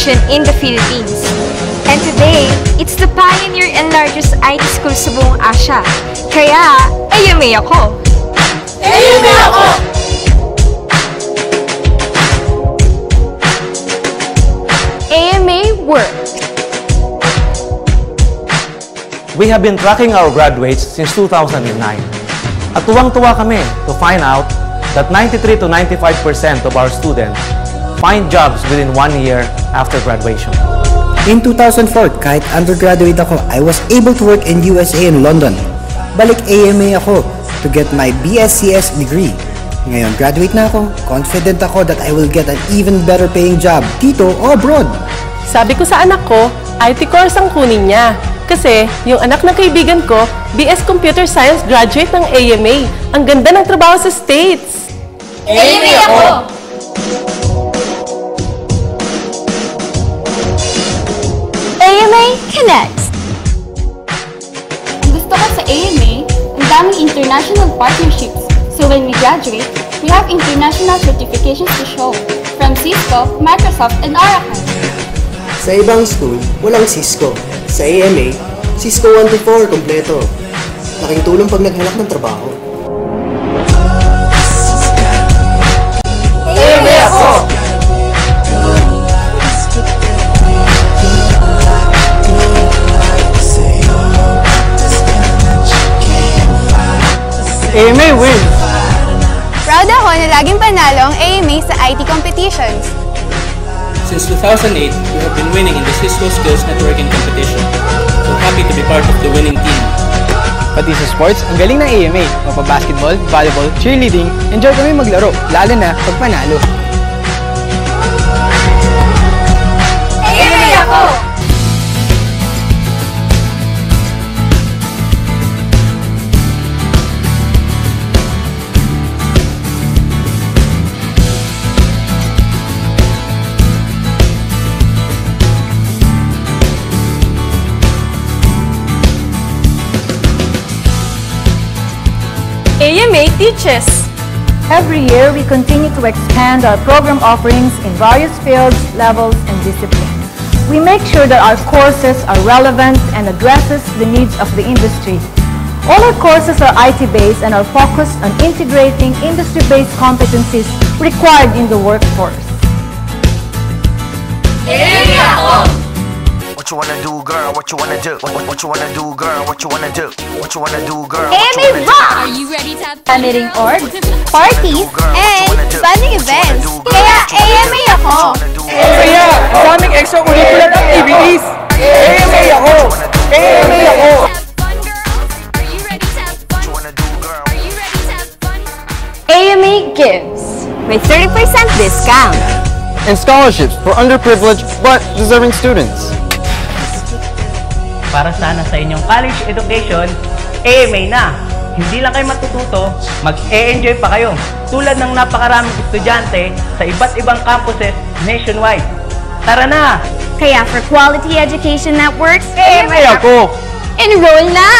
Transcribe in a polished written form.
education in the Philippines. And today, it's the pioneer and largest IT school sa buong Asia. Kaya, AMA ako! AMA ako! AMA works. We have been tracking our graduates since 2009. At tuwang-tuwa kami to find out that 93 to 95% of our students find jobs within 1 year after graduation. In 2004, kahit undergraduate ako, I was able to work in USA and London. Balik AMA ako to get my BSCS degree. Ngayon, graduate na ako. Confident ako that I will get an even better paying job dito o abroad. Sabi ko sa anak ko, IT course ang kunin niya. Kasi yung anak ng kaibigan ko, BS Computer Science graduate ng AMA. Ang ganda ng trabaho sa States. AMA ako! AMA Connects. Ang gusto ko sa AMA, ang daming international partnerships. So when we graduate, we have international certifications to show from Cisco, Microsoft, and Oracle. Sa ibang school, walang Cisco. Sa AMA, Cisco 1 to 4 kompleto. Laking tulong pag naghanap ng trabaho. AMA ako! AMA wins! Proud ako na laging panalo ang AMA sa IT competitions. Since 2008, we have been winning in the Cisco Skills Networking Competition. So happy to be part of the winning team. Pati sa sports, ang galing ng AMA. Magpa-basketball, volleyball, cheerleading, enjoy kami maglaro, lalo na pag panalo. AMA ako! AMA teaches. Every year, we continue to expand our program offerings in various fields, levels, and disciplines. We make sure that our courses are relevant and addresses the needs of the industry. All our courses are IT-based and are focused on integrating industry-based competencies required in the workforce. AMA ako! What you wanna do, girl? What you wanna do? What you wanna do, girl? What you wanna do? What you wanna do, girl? AMA rock! Are you ready to have Meeting orgs, parties, and funding events. Kaya AMA ako! Kaya, maraming extracurricular activities! AMA ako! AMA ako! AMA gives with 30% discount. And scholarships for underprivileged but deserving students. Para sana sa inyong college education, AMA na. Hindi lang kayo matututo, mag-e-enjoy pa kayo. Tulad ng napakaraming estudyante sa iba't ibang campuses nationwide. Tara na! Kaya for quality education that works, AMA ako! enroll na!